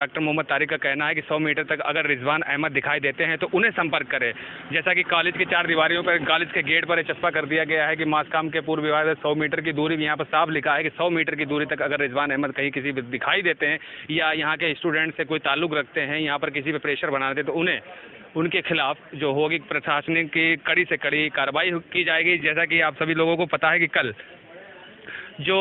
Doctor Mohammad Tariq का कहना है कि 100 मीटर तक अगर रिजवान अहमद दिखाई देते हैं तो उन्हें संपर्क करें। जैसा कि कॉलेज की 4 दीवारियों पर, कॉलेज के गेट पर चस्पा कर दिया गया है कि मासकाम के पूर्व विभाग 100 मीटर की दूरी, यहाँ पर साफ लिखा है कि 100 मीटर की दूरी तक अगर रिजवान अहमद कहीं किसी भी दिखाई देते हैं या यहाँ के स्टूडेंट से कोई ताल्लुक रखते हैं, यहाँ पर किसी पे प्रेशर बनाते हैं, तो उन्हें उनके खिलाफ जो होगी प्रशासनिक की कड़ी से कड़ी कार्रवाई की जाएगी। जैसा कि आप सभी लोगों को पता है कि कल जो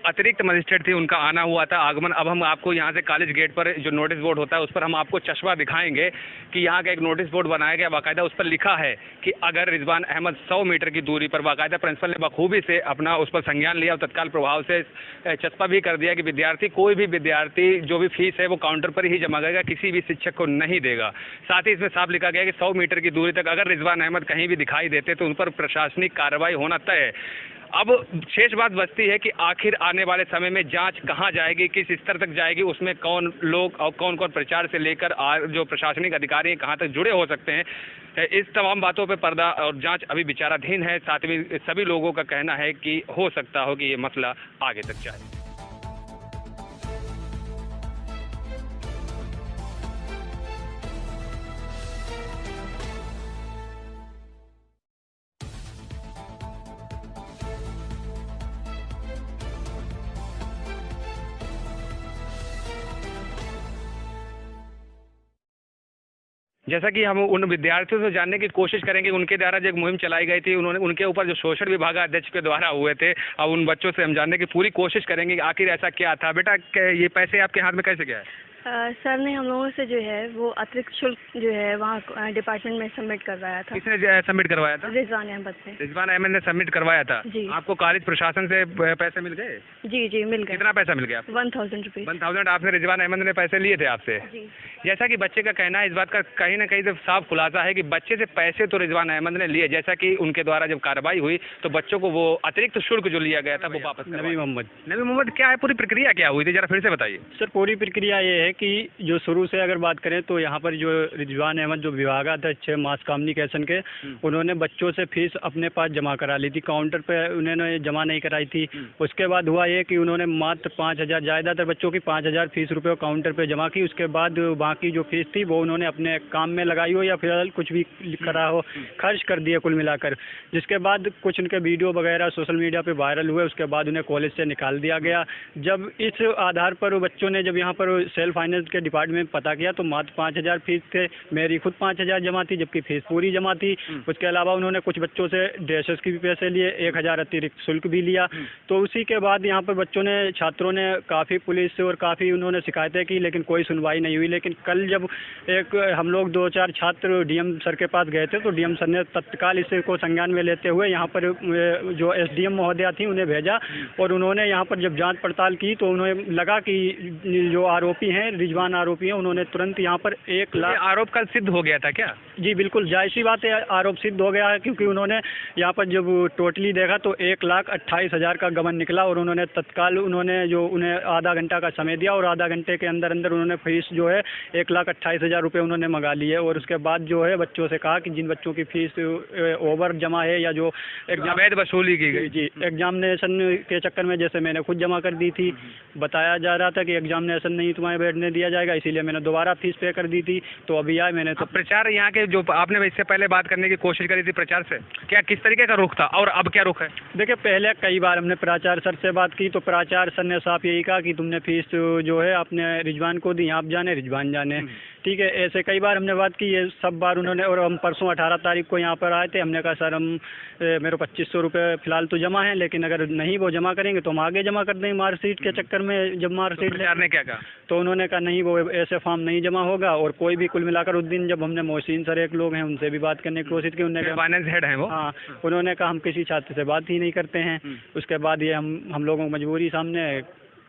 अतिरिक्त मजिस्ट्रेट थी उनका आना हुआ था, आगमन। अब हम आपको यहाँ से कॉलेज गेट पर जो नोटिस बोर्ड होता है उस पर हम आपको चश्मा दिखाएंगे कि यहाँ का एक नोटिस बोर्ड बनाया गया, बाकायदा उस पर लिखा है कि अगर रिजवान अहमद 100 मीटर की दूरी पर, बाकायदा प्रिंसिपल ने बखूबी से अपना उस पर संज्ञान लिया और तत्काल प्रभाव से चस्पा भी कर दिया कि विद्यार्थी, कोई भी विद्यार्थी जो भी फीस है वो काउंटर पर ही जमा करेगा, किसी भी शिक्षक को नहीं देगा। साथ ही इसमें साफ लिखा गया कि 100 मीटर की दूरी तक अगर रिजवान अहमद कहीं भी दिखाई देते तो उन पर प्रशासनिक कार्रवाई होना तय है। अब शेष बात बचती है कि आखिर आने वाले समय में जांच कहां जाएगी, किस स्तर तक जाएगी, उसमें कौन लोग और कौन कौन प्रचार से लेकर जो प्रशासनिक अधिकारी हैं कहां तक जुड़े हो सकते हैं। इस तमाम बातों पे पर्दा और जांच अभी विचाराधीन है। साथ ही सभी लोगों का कहना है कि हो सकता हो कि ये मसला आगे तक जाए। जैसा कि हम उन विद्यार्थियों से जानने की कोशिश करेंगे, उनके द्वारा जो एक मुहिम चलाई गई थी, उन्होंने उनके ऊपर जो शोषण विभागाध्यक्ष के द्वारा हुए थे, अब उन बच्चों से हम जानने की पूरी कोशिश करेंगे कि आखिर ऐसा क्या था। बेटा, ये पैसे आपके हाथ में कैसे गया है? सर ने हम लोगों से जो है वो अतिरिक्त शुल्क जो है वहाँ डिपार्टमेंट में सबमिट करवाया था। किसने सबमिट करवाया था? रिजवान अहमद ने। रिजवान अहमद ने सबमिट करवाया था जी। आपको कॉलेज प्रशासन से पैसे मिल गए? जी जी मिल गए। कितना पैसा मिल गया? 1000 रुपीज़। 1000 आपने रिजवान अहमद ने पैसे लिए थे आपसे? जी। जैसा कि बच्चे का कहना है, इस बात का कहीं ना कहीं साफ खुलासा है कि बच्चे से पैसे तो रिजवान अहमद ने लिए। जैसा कि उनके द्वारा जब कार्रवाई हुई तो बच्चों को वो अतिरिक्त शुल्क जो लिया गया था वो वापस। नबी मोहम्मद, क्या है पूरी प्रक्रिया, क्या हुई थी, जरा फिर से बताइए। सर, पूरी प्रक्रिया ये है कि जो शुरू से अगर बात करें तो यहाँ पर जो रिजवान अहमद जो विभागाध्यक्ष मास कम्युनिकेशन के, उन्होंने बच्चों से फीस अपने पास जमा करा ली थी, काउंटर पे उन्होंने जमा नहीं कराई थी। उसके बाद हुआ ये कि उन्होंने मात्र 5000, ज़्यादातर बच्चों की 5000 फीस रुपये काउंटर पे जमा की। उसके बाद बाकी जो फीस थी वो उन्होंने अपने काम में लगाई हो या फिर कुछ भी करा हो, खर्च कर दिए कुल मिलाकर। जिसके बाद कुछ उनके वीडियो वगैरह सोशल मीडिया पे वायरल हुए, उसके बाद उन्हें कॉलेज से निकाल दिया गया। जब इस आधार पर बच्चों ने जब यहाँ पर सेल्फ फाइनेंस के डिपार्टमेंट में पता किया तो मात्र 5000 फीस थे, मेरी खुद 5000 जमा थी, जबकि फीस पूरी जमा थी। उसके अलावा उन्होंने कुछ बच्चों से ड्रेसेस की भी पैसे लिए, 1000 अतिरिक्त शुल्क भी लिया। तो उसी के बाद यहाँ पर बच्चों ने, छात्रों ने काफ़ी पुलिस और काफ़ी उन्होंने शिकायतें की, लेकिन कोई सुनवाई नहीं हुई। लेकिन कल जब एक हम लोग 2-4 छात्र डीएम सर के पास गए थे तो डीएम सर ने तत्काल इसको संज्ञान में लेते हुए यहाँ पर जो एसडीएम महोदया थी उन्हें भेजा और उन्होंने यहाँ पर जब जांच पड़ताल की तो उन्हें लगा कि जो आरोपी हैं, रिजवान आरोपी हैं, उन्होंने तुरंत यहाँ पर 1 लाख। आरोप कल सिद्ध हो गया था क्या? जी बिल्कुल, जायज़ सी बात है, आरोप सिद्ध हो गया है, क्योंकि उन्होंने यहाँ पर जब टोटली देखा तो 1,28,000 का गबन निकला और उन्होंने तत्काल उन्हें आधा घंटा का समय दिया और आधा घंटे के अंदर अंदर उन्होंने फीस जो है 1,28,000 रुपये उन्होंने मंगा ली है। और उसके बाद जो है बच्चों से कहा कि जिन बच्चों की फीस ओवर जमा है या जो अवैध वसूली की गई, जी एग्जामिनेशन के चक्कर में, जैसे मैंने खुद जमा कर दी थी, बताया जा रहा था कि एग्जामिनेशन नहीं तुम्हें बैठने दिया जाएगा, इसीलिए मैंने दोबारा फीस पे कर दी थी। तो अभी आए मैंने तो प्रचार यहाँ के जो आपने इससे पहले बात करने की कोशिश करी थी प्रचार से, क्या किस तरीके का रुख था और अब क्या रुख है? देखिए, पहले कई बार हमने प्राचार्य सर से बात की तो प्राचार्य सर ने साफ यही कहा कि तुमने फीस जो है आपने रिजवान को दी, आप जाने रिजवान जाने, ठीक है। ऐसे कई बार हमने बात की, ये सब बार उन्होंने। और हम परसों 18 तारीख को यहाँ पर आए थे, हमने कहा सर मेरे 2500 रुपये फ़िलहाल तो जमा है, लेकिन अगर नहीं वो जमा करेंगे तो हम आगे जमा कर देंगे मार्कशीट के चक्कर में। जब मार्कशीट ने क्या कहा तो उन्होंने कहा नहीं, वो ऐसे फॉर्म नहीं जमा होगा। और कोई भी कुल मिलाकर उस दिन जब हमने मोहसिन सर एक लोग हैं उनसे भी बात करने की कोशिश की, उन्होंने फाइनेंस हेड है वो, हाँ, उन्होंने कहा हम किसी छात्र से बात ही नहीं करते हैं। उसके बाद ये हम लोगों को मजबूरी सामने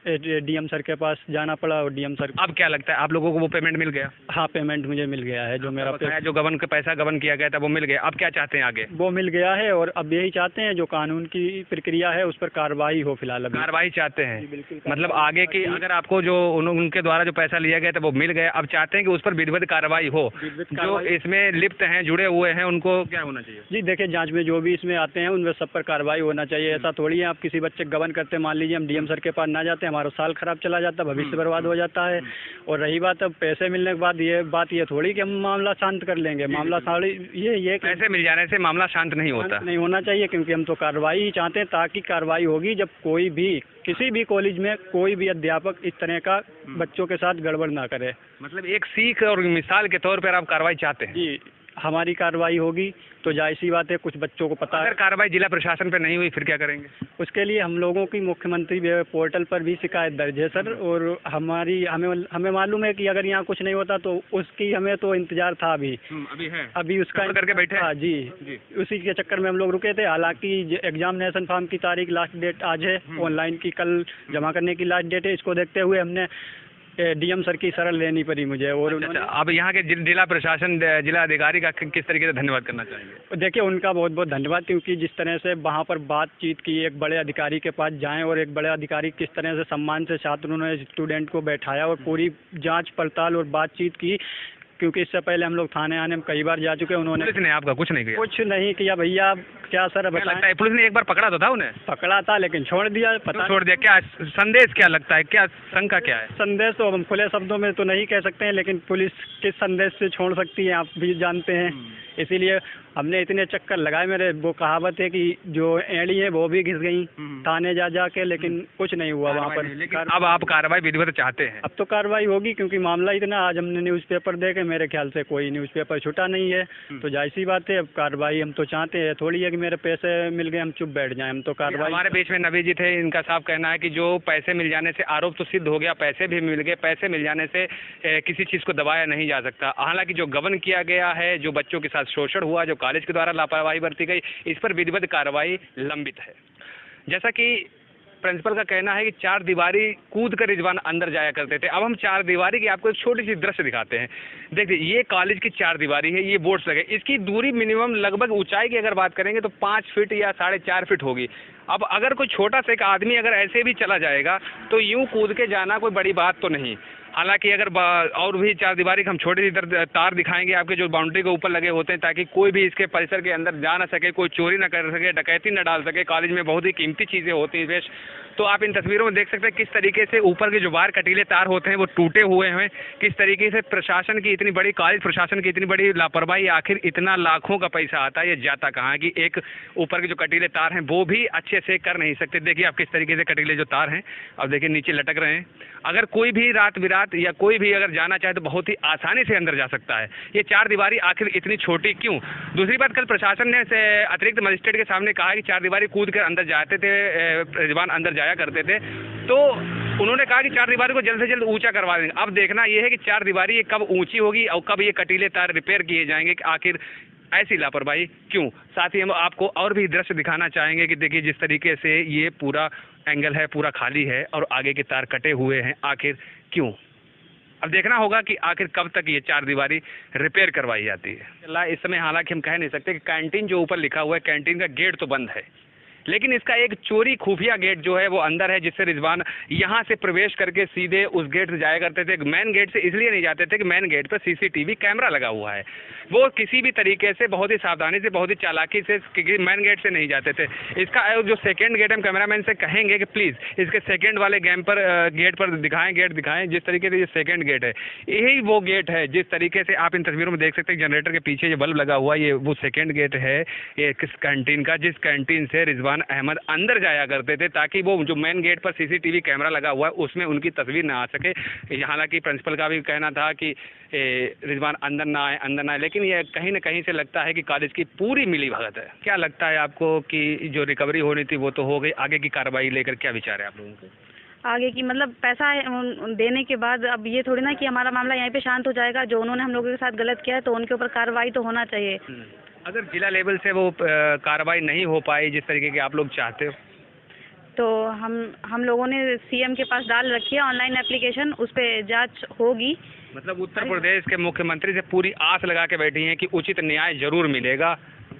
डीएम सर के पास जाना पड़ा और डीएम सर। अब क्या लगता है आप लोगों को वो पेमेंट मिल गया? हाँ, पेमेंट मुझे मिल गया है, जो मेरा जो गबन का पैसा गबन किया गया था वो मिल गया। अब क्या चाहते हैं आगे? वो मिल गया है और अब यही चाहते हैं जो कानून की प्रक्रिया है उस पर कार्रवाई हो। फिलहाल अभी कार्रवाई चाहते हैं, मतलब आगे की, अगर आपको जो उनके द्वारा जो पैसा लिया गया था वो मिल गया, अब चाहते हैं कि उस पर विधिवत कार्रवाई हो। जो इसमें लिप्त हैं, जुड़े हुए हैं, उनको क्या होना चाहिए? जी देखिए, जांच में जो भी इसमें आते हैं उनमें सब पर कार्रवाई होना चाहिए। ऐसा थोड़ी है आप किसी बच्चे गबन करते, मान लीजिए हम डीएम सर के पास ना जाते, हमारा साल खराब चला जाता है, भविष्य बर्बाद हो जाता है। और रही बात अब पैसे मिलने के बाद, ये थोड़ी कि हम मामला शांत कर लेंगे। मामला ये पैसे मिल जाने से मामला शांत नहीं होता, नहीं होना चाहिए, क्योंकि हम तो कार्रवाई ही चाहते हैं, ताकि कार्रवाई होगी जब कोई भी किसी भी कॉलेज में कोई भी अध्यापक इस तरह का बच्चों के साथ गड़बड़ ना करे। मतलब एक सीख और मिसाल के तौर पर आप कार्रवाई चाहते हैं? जी, हमारी कार्रवाई होगी तो जाहिर सी बात है, कुछ बच्चों को पता है। अगर कार्रवाई जिला प्रशासन पे नहीं हुई फिर क्या करेंगे? उसके लिए हम लोगों की मुख्यमंत्री पोर्टल पर भी शिकायत दर्ज है सर। और हमें मालूम है कि अगर यहाँ कुछ नहीं होता तो उसकी हमें तो इंतजार था अभी है, अभी उसका करके बैठे। हाँ जी, उसी के चक्कर में हम लोग रुके थे। हालांकि एग्जामिनेशन फॉर्म की तारीख लास्ट डेट आज है, ऑनलाइन की कल जमा करने की लास्ट डेट है। इसको देखते हुए हमने डीएम सर की शरण लेनी पड़ी मुझे। और अब यहाँ के जिला प्रशासन, जिला अधिकारी का किस तरीके से धन्यवाद करना चाहेंगे? देखिए, उनका बहुत बहुत धन्यवाद, क्योंकि जिस तरह से वहाँ पर बातचीत की, एक बड़े अधिकारी के पास जाएं और एक बड़े अधिकारी किस तरह से सम्मान से छात्रों ने स्टूडेंट को बैठाया और पूरी जांच पड़ताल और बातचीत की। क्योंकि इससे पहले हम लोग थाने आने में कई बार जा चुके हैं। उन्होंने पुलिस ने आपका कुछ नहीं किया? कुछ नहीं किया भैया। क्या सर लगता है पुलिस ने एक बार पकड़ा तो था उन्हें? पकड़ा था, लेकिन छोड़ दिया। पता छोड़ दिया? क्या संदेश क्या लगता है, क्या शंका क्या है? संदेश तो हम खुले शब्दों में तो नहीं कह सकते हैं, लेकिन पुलिस किस संदेश से छोड़ सकती है आप भी जानते हैं। इसीलिए हमने इतने चक्कर लगाए। मेरे वो कहावत है कि जो एड़ी है वो भी घिस गई थाने जा के, लेकिन कुछ नहीं हुआ वहाँ पर। लेकिन अब आप कार्रवाई विधिवत चाहते हैं? अब तो कार्रवाई होगी, क्योंकि मामला इतना, आज हमने न्यूज़पेपर देखे, मेरे ख्याल से कोई न्यूज़पेपर छुटा नहीं है, तो जाहिर सी बात है अब कार्रवाई हम तो चाहते हैं। थोड़ी है कि मेरे पैसे मिल गए हम चुप बैठ जाएं, हम तो कार्रवाई। हमारे बीच में नबी जी थे, इनका साफ कहना है कि जो पैसे मिल जाने से आरोप तो सिद्ध हो गया, पैसे भी मिल गए, पैसे मिल जाने से किसी चीज़ को दबाया नहीं जा सकता। हालांकि जो गबन किया गया है, जो बच्चों के साथ शोषण हुआ, जो कॉलेज के द्वारा लापरवाही बरती गई, इस पर विधिवत कार्रवाई लंबित है। जैसा कि प्रिंसिपल का कहना है कि चार दीवारी कूद कर रिजवान अंदर जाया करते थे। अब हम चार दीवारी की आपको एक छोटी सी दृश्य दिखाते हैं। देखिए, ये कॉलेज की चार दीवारी है, ये बोर्ड्स लगे, इसकी दूरी मिनिमम लगभग ऊंचाई की अगर बात करेंगे तो 5 फीट या 4.5 फीट होगी। अब अगर कोई छोटा सा एक आदमी अगर ऐसे भी चला जाएगा तो यूं कूद के जाना कोई बड़ी बात तो नहीं। हालांकि अगर और भी चार दीवारी हम छोटी सी तार दिखाएंगे आपके जो बाउंड्री के ऊपर लगे होते हैं, ताकि कोई भी इसके परिसर के अंदर जा ना सके, कोई चोरी ना कर सके, डकैती ना डाल सके। कॉलेज में बहुत ही कीमती चीज़ें होती हैं वेस्ट। तो आप इन तस्वीरों में देख सकते हैं किस तरीके से ऊपर के जो वायर कटीले तार होते हैं वो टूटे हुए हैं। किस तरीके से प्रशासन की इतनी बड़ी, कॉलेज प्रशासन की इतनी बड़ी लापरवाही। आखिर इतना लाखों का पैसा आता है, ये जाता कहाँ है कि एक ऊपर के जो कटीले तार हैं वो भी अच्छे से कर नहीं सकते। देखिए आप किस तरीके से कटीले जो तार हैं, अब देखिए नीचे लटक रहे हैं। अगर कोई भी रात बिरात या कोई भी अगर जाना चाहे तो बहुत ही आसानी से अंदर जा सकता है। ये चार दीवारी आखिर इतनी छोटी क्यों? दूसरी बात, कल प्रशासन ने अतिरिक्त मजिस्ट्रेट के सामने कहा कि चार दीवारी कूद कर अंदर जाते थे, रिजवान अंदर जाया करते थे, तो उन्होंने कहा कि चार दीवारी को जल्द से जल्द ऊंचा करवा देंगे। अब देखना यह है कि चार दीवारी ये कब ऊंची होगी और कब ये कटीले तार रिपेयर किए जाएंगे, कि आखिर ऐसी लापरवाही क्यों। साथ ही हम आपको और भी दृश्य दिखाना चाहेंगे कि देखिए जिस तरीके से ये पूरा एंगल है, पूरा खाली है और आगे के तार कटे हुए हैं, आखिर क्यों। अब देखना होगा कि आखिर कब तक ये चार दीवारी रिपेयर करवाई जाती है। इस समय हालांकि हम कह नहीं सकते कि कैंटीन जो ऊपर लिखा हुआ है, कैंटीन का गेट तो बंद है, लेकिन इसका एक चोरी खुफिया गेट जो है वो अंदर है, जिससे रिजवान यहाँ से प्रवेश करके सीधे उस गेट से जाया करते थे। मेन गेट से इसलिए नहीं जाते थे कि मेन गेट पर सीसीटीवी कैमरा लगा हुआ है। वो किसी भी तरीके से बहुत ही सावधानी से, बहुत ही चालाकी से मेन गेट से नहीं जाते थे। इसका जो सेकेंड गेट, हम कैमरामैन से कहेंगे कि प्लीज़ इसके सेकेंड वाले गेट पर दिखाएं जिस तरीके से ये सेकेंड गेट है, यही वो गेट है जिस तरीके से आप इन तस्वीरों में देख सकते हैं। जनरेटर के पीछे ये बल्ब लगा हुआ है, ये वो सेकेंड गेट है ये किस कैंटीन का, जिस कैंटीन से रिजवान अहमद अंदर जाया करते थे, ताकि वो जो मेन गेट पर सीसीटीवी कैमरा लगा हुआ है उसमें उनकी तस्वीर ना आ सके। हालांकि प्रिंसिपल का भी कहना था कि रिजवान अंदर ना आए, लेकिन ये कहीं ना कहीं से लगता है कि कॉलेज की पूरी मिली भगत है। क्या लगता है आपको कि जो रिकवरी होनी थी वो तो हो गई, आगे की कार्रवाई लेकर क्या विचार है आप लोगों को? आगे की मतलब पैसा देने के बाद अब ये थोड़ी ना कि हमारा मामला यहीं पे शांत हो जाएगा। जो उन्होंने हम लोगों के साथ गलत किया है तो उनके ऊपर कार्रवाई तो होना चाहिए। अगर जिला लेवल से वो कार्रवाई नहीं हो पाई जिस तरीके की आप लोग चाहते हो, तो हम लोगों ने सीएम के पास डाल रखी है ऑनलाइन एप्लीकेशन, उस पर जांच होगी। मतलब उत्तर प्रदेश के मुख्यमंत्री से पूरी आस लगा के बैठी हैं कि उचित न्याय जरूर मिलेगा।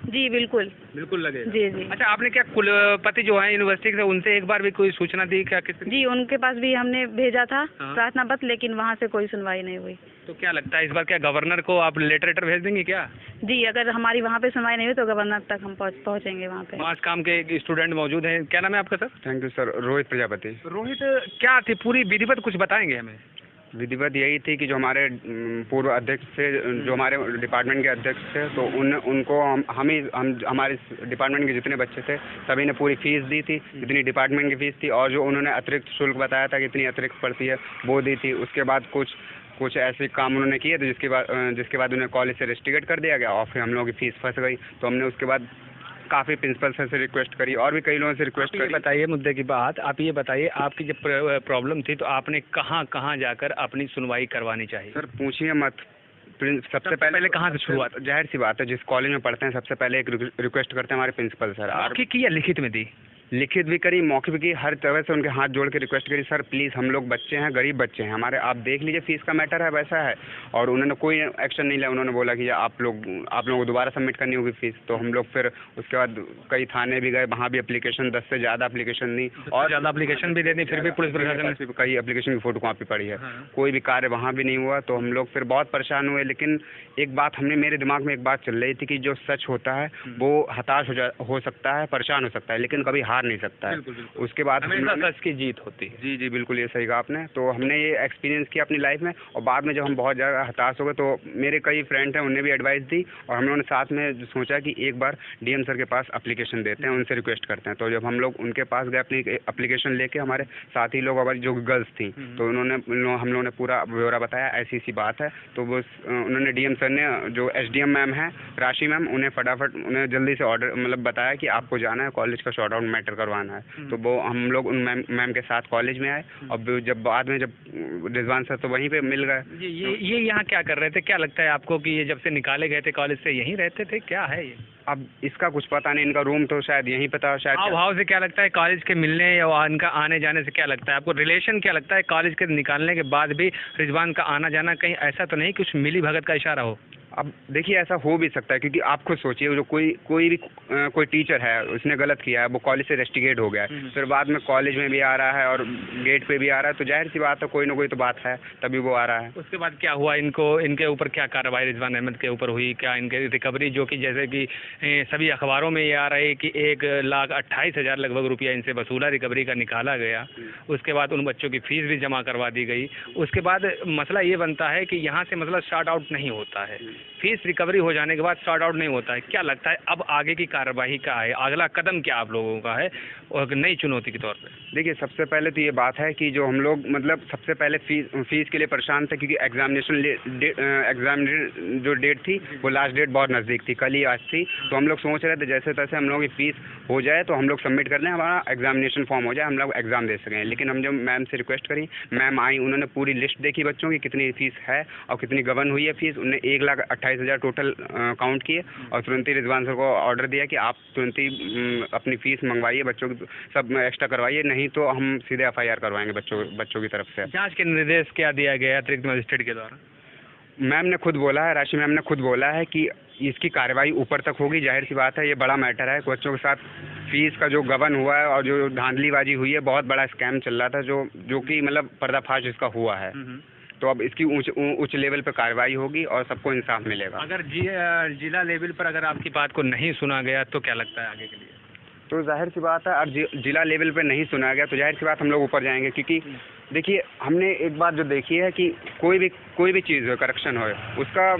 जी बिल्कुल। बिल्कुल लगेगा। जी जी। अच्छा, आपने क्या कुलपति जो है यूनिवर्सिटी से, उनसे एक बार भी कोई सूचना दी क्या? किस जी उनके पास भी हमने भेजा था हाँ। प्रार्थना पत्र, लेकिन वहाँ से कोई सुनवाई नहीं हुई। तो क्या लगता है इस बार क्या गवर्नर को आप लेटर भेज देंगे क्या? जी अगर हमारी वहाँ पे सुनवाई नहीं हुई तो गवर्नर तक हम पहुँचेंगे वहाँ पे। मास काम के एक स्टूडेंट मौजूद हैं। क्या नाम है आपका sir? Thank you sir. Rohit Prajapati. Rohit, क्या थी पूरी विधिवत कुछ बताएंगे हमें? विधिवत यही थी कि जो हमारे पूर्व अध्यक्ष थे, जो हमारे डिपार्टमेंट के अध्यक्ष थे, तो उनको हम हमारे डिपार्टमेंट के जितने बच्चे थे सभी ने पूरी फीस दी थी, जितनी डिपार्टमेंट की फीस थी, और जो उन्होंने अतिरिक्त शुल्क बताया था कि इतनी अतिरिक्त पड़ती है वो दी थी। उसके बाद कुछ ऐसे काम उन्होंने किए थे जिसके बाद उन्हें कॉलेज से रेस्ट्रिकेट कर दिया गया और फिर हम लोगों की फीस फंस गई। तो हमने उसके बाद काफ़ी प्रिंसिपल सर से रिक्वेस्ट करी और भी कई लोगों से रिक्वेस्ट करी। बताइए मुद्दे की बात, आप ये बताइए आपकी जब प्रॉब्लम थी तो आपने कहाँ कहाँ जाकर अपनी सुनवाई करवानी चाहिए? सर पूछिए मत। सबसे पहले कहाँ से शुरुआत? जाहिर सी बात है, जिस कॉलेज में पढ़ते हैं सबसे पहले एक रिक्वेस्ट करते हैं हमारे प्रिंसिपल सर। मौखिक की या लिखित में दी? लिखित भी करी, मौखिक भी की, हर तरह से उनके हाथ जोड़ के रिक्वेस्ट करी, सर प्लीज़ हम लोग बच्चे हैं, गरीब बच्चे हैं हमारे, आप देख लीजिए फीस का मैटर है वैसा है। और उन्होंने कोई एक्शन नहीं लिया। उन्होंने बोला कि आप लोगों को दोबारा सबमिट करनी होगी फीस। तो हम लोग फिर उसके बाद कई थाने भी गए, वहाँ भी एप्लीकेशन 10 से ज़्यादा एप्लीकेशन दी और ज़्यादा एप्लीकेशन भी दे दी, फिर भी पुलिस प्रशासन ने कई एप्लीकेशन की फोटो कॉपी पड़ी है। कोई भी कार्य वहाँ भी नहीं हुआ। तो हम लोग फिर बहुत परेशान हुए। लेकिन एक बात मेरे दिमाग में एक बात चल रही थी कि जो सच होता है वो हताश हो सकता है, परेशान हो सकता है, लेकिन कभी हार नहीं सकता है। उसके बाद सच की जीत होती है। जी जी बिल्कुल, ये सही कहा आपने। तो हमने ये एक्सपीरियंस किया अपनी लाइफ में और बाद में जब हम बहुत ज़्यादा हताश हो गए तो मेरे कई फ्रेंड हैं, उन्हें भी एडवाइस दी और हम लोगों ने साथ में सोचा कि एक बार डीएम सर के पास एप्लीकेशन देते हैं, उनसे रिक्वेस्ट करते हैं। तो जब हम लोग उनके पास गए अपनी एप्लीकेशन लेके, हमारे साथी लोग हमारी जो गर्ल्स थी, तो हम लोगों ने पूरा ब्यौरा बताया ऐसी सी बात है। तो वो उन्होंने डीएम सर ने, जो एसडीएम मैम है राशि मैम, उन्हें जल्दी से ऑर्डर बताया कि आपको जाना है कॉलेज का शॉर्ट आउट मैटर करवाना है। तो वो हम लोग उन मैम के साथ कॉलेज में आए और जब बाद में जब रिजवान सर तो वहीं पे मिल गए। ये यहाँ क्या कर रहे थे? क्या लगता है आपको कि ये जब से निकाले गए थे कॉलेज से यहीं रहते थे? क्या है ये? अब इसका कुछ पता नहीं, इनका रूम तो शायद यहीं पे था शायद। भाव से क्या लगता है कॉलेज के मिलने या इनका आने जाने से क्या लगता है आपको? रिलेशन क्या लगता है कॉलेज के निकालने के बाद भी रिजवान का आना जाना कहीं ऐसा तो नहीं कुछ मिली भगत का इशारा हो? अब देखिए ऐसा हो भी सकता है क्योंकि आप खुद सोचिए, जो कोई टीचर है उसने गलत किया है, वो कॉलेज से रेस्टिकेट हो गया है, फिर बाद में कॉलेज में भी आ रहा है और गेट पे भी आ रहा है, तो जाहिर सी बात है कोई ना कोई तो बात है, तभी वो आ रहा है। उसके बाद क्या हुआ? इनके ऊपर क्या कार्रवाई रिजवान अहमद के ऊपर हुई? क्या इनके रिकवरी, जो कि जैसे कि सभी अखबारों में ये आ रहा है कि 1,28,000 लगभग रुपया इनसे वसूला, रिकवरी का निकाला गया, उसके बाद उन बच्चों की फीस भी जमा करवा दी गई। उसके बाद मसला ये बनता है कि यहाँ से मतलब स्टार्ट आउट नहीं होता है, फीस रिकवरी हो जाने के बाद स्टार्ट आउट नहीं होता है। क्या लगता है अब आगे की कार्रवाई क्या है, अगला कदम क्या आप लोगों का है और नई चुनौती के तौर पे? देखिए सबसे पहले तो ये बात है कि जो हम लोग सबसे पहले फीस के लिए परेशान थे क्योंकि एग्जामिनेशन जो डेट थी वो लास्ट डेट बहुत नज़दीक थी, कल ही आज थी। तो हम लोग सोच रहे थे जैसे तैसे हम लोगों की फीस हो जाए तो हम लोग सबमिट कर लें, हमारा एग्जामिनेशन फॉर्म हो जाए, हम लोग एग्ज़ाम दे सकें। लेकिन हम जब मैम से रिक्वेस्ट करी, मैम आई, उन्होंने पूरी लिस्ट देखी बच्चों की कितनी फीस है और कितनी गबन हुई है फीस। उन्होंने 1,28,000 टोटल काउंट किए और तुरंत ही रिजवान सर को ऑर्डर दिया कि आप तुरंत ही अपनी फीस मंगवाइए, बच्चों की सब एक्स्ट्रा करवाइए, नहीं तो हम सीधे FIR करवाएंगे बच्चों की तरफ से। जांच के निर्देश क्या दिया गया अतिरिक्त मजिस्ट्रेट के द्वारा? मैम ने खुद बोला है, राशि मैम ने खुद बोला है कि इसकी कार्रवाई ऊपर तक होगी। जाहिर सी बात है ये बड़ा मैटर है, बच्चों के साथ फीस का जो गबन हुआ है और जो धांधलीबाजी हुई है, बहुत बड़ा स्कैम चल रहा था जो कि मतलब पर्दाफाश जिसका हुआ है। तो अब इसकी उच्च लेवल पर कार्रवाई होगी और सबको इंसाफ मिलेगा। अगर जिला लेवल पर अगर आपकी बात को नहीं सुना गया तो क्या लगता है आगे के लिए? तो जाहिर सी बात है, और जिला लेवल पे नहीं सुना गया तो जाहिर सी बात हम लोग ऊपर जाएंगे। क्योंकि देखिए हमने एक बात जो देखी है कि कोई भी चीज़ हो, करप्शन हो, उसका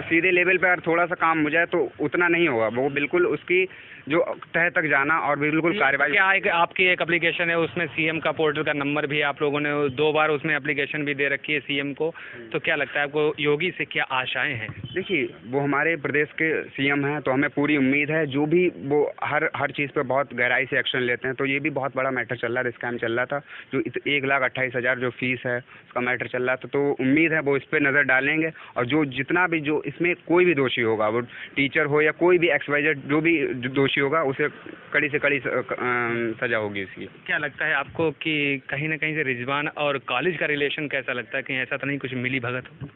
सीधे लेवल पे अगर थोड़ा सा काम हो जाए तो उतना नहीं होगा, वो बिल्कुल उसकी जो तह तक जाना और बिल्कुल कार्रवाई। क्या आपकी एक एप्लीकेशन है उसमें सीएम का पोर्टल का नंबर भी आप लोगों ने 2 बार उसमें एप्लीकेशन भी दे रखी है सीएम को, तो क्या लगता है आपको योगी से क्या आशाएं हैं? देखिए वो हमारे प्रदेश के सीएम हैं तो हमें पूरी उम्मीद है, जो भी वो हर चीज़ पे बहुत गहराई से एक्शन लेते हैं। तो ये भी बहुत बड़ा मैटर चल रहा है, स्कैम चल रहा था, जो 1,28,000 जो फीस है उसका मैटर चल रहा था। तो उम्मीद है वो इस पर नज़र डालेंगे और जितना भी जो इसमें कोई भी दोषी होगा, वो टीचर हो या कोई भी XYZ जो भी दोषी होगा, उसे कड़ी से कड़ी सजा होगी इसकी। क्या लगता है आपको कि कहीं ना कहीं से रिजवान और कॉलेज का रिलेशन कैसा लगता है? कहीं ऐसा तो नहीं कुछ मिली भगत हो?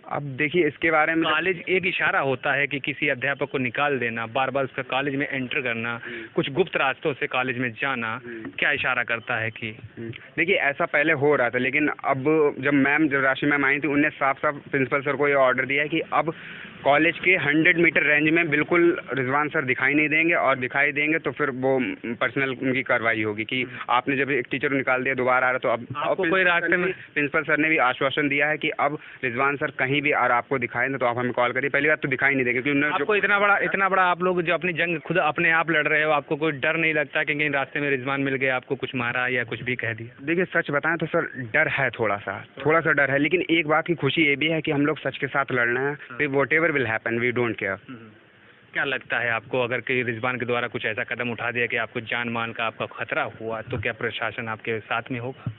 अब देखिए इसके बारे में कॉलेज एक इशारा होता है कि किसी अध्यापक को निकाल देना, बार बार उसका कॉलेज में एंटर करना, कुछ गुप्त रास्तों से कॉलेज में जाना, क्या इशारा करता है कि देखिए ऐसा पहले हो रहा था, लेकिन अब जब राशि मैम आई थी उन्होंने साफ साफ प्रिंसिपल सर को ये ऑर्डर दिया है कि अब कॉलेज के 100 मीटर रेंज में बिल्कुल रिजवान सर दिखाई नहीं देंगे, और दिखाई देंगे तो फिर वो पर्सनल उनकी कार्रवाई होगी कि आपने जब एक टीचर को निकाल दिया दोबारा आ रहा तो अब आपको कोई रास्ते में प्रिंसिपल सर ने भी आश्वासन दिया है कि अब रिजवान सर कहीं भी और आपको दिखाई दे तो आप हमें कॉल करिए। पहली बात तो दिखाई नहीं देंगे क्योंकि आपको इतना बड़ा आप लोग जो अपनी जंग खुद अपने आप लड़ रहे हो, आपको कोई डर नहीं लगता कि कहीं रास्ते में रिजवान मिल गया, आपको कुछ मारा या कुछ भी कह दिया? देखिए सच बताएं तो सर डर है, थोड़ा सा डर है, लेकिन एक बात की खुशी ये भी है कि हम लोग सच के साथ लड़ रहे हैं, फिर whatever will happen we don't care. क्या लगता है आपको, अगर कि रिजवान के द्वारा कुछ ऐसा कदम उठा दिया कि आपको जान मान का आपका खतरा हुआ, तो क्या प्रशासन आपके साथ में होगा?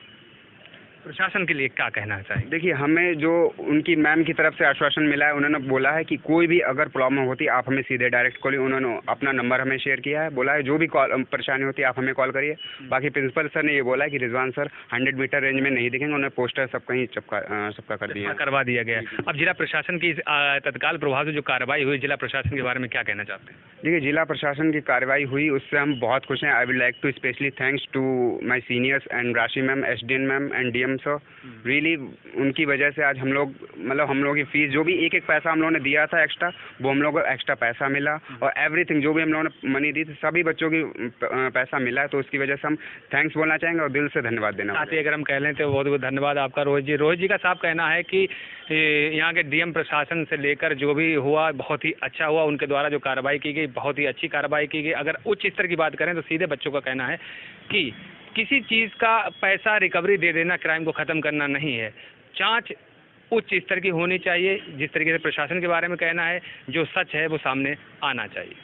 प्रशासन के लिए क्या कहना चाहिए? देखिए हमें जो उनकी मैम की तरफ से आश्वासन मिला है, उन्होंने बोला है कि कोई भी अगर प्रॉब्लम होती है आप हमें सीधे डायरेक्ट कॉल, उन्होंने अपना नंबर हमें शेयर किया है, बोला है जो भी परेशानी होती है आप हमें कॉल करिए। बाकी प्रिंसिपल सर ने ये बोला है कि रिजवान सर 100 मीटर रेंज में नहीं दिखेंगे, उन्हें पोस्टर सब कहीं सबका करवा दिया गया। अब जिला प्रशासन की तत्काल प्रभाव से जो कार्रवाई हुई, जिला प्रशासन के बारे में क्या कहना चाहते हैं? देखिए जिला प्रशासन की कार्रवाई हुई उससे हम बहुत खुश हैं। I would like to specially thanks to my seniors and Rashi ma'am, SDN ma'am and DM sir. Really उनकी वजह से आज हम लोग की फीस जो भी एक पैसा हम लोगों ने दिया था एक्स्ट्रा, वो हम लोग को एक्स्ट्रा पैसा मिला, और एवरीथिंग जो भी हम लोगों ने मनी दी थी सभी बच्चों की पैसा मिला है, तो उसकी वजह से हम थैंक्स बोलना चाहेंगे और दिल से धन्यवाद देना। साथ ही अगर हम कह लें तो बहुत बहुत धन्यवाद आपका रोहित जी का साफ कहना है कि यहाँ के डीएम प्रशासन से लेकर जो भी हुआ बहुत ही अच्छा हुआ, उनके द्वारा जो कार्रवाई की गई बहुत ही अच्छी कार्रवाई की गई। अगर उच्च स्तर की बात करें तो सीधे बच्चों का कहना है कि किसी चीज़ का पैसा रिकवरी दे देना क्राइम को ख़त्म करना नहीं है, जांच उच्च स्तर की होनी चाहिए। जिस तरीके से प्रशासन के बारे में कहना है, जो सच है वो सामने आना चाहिए।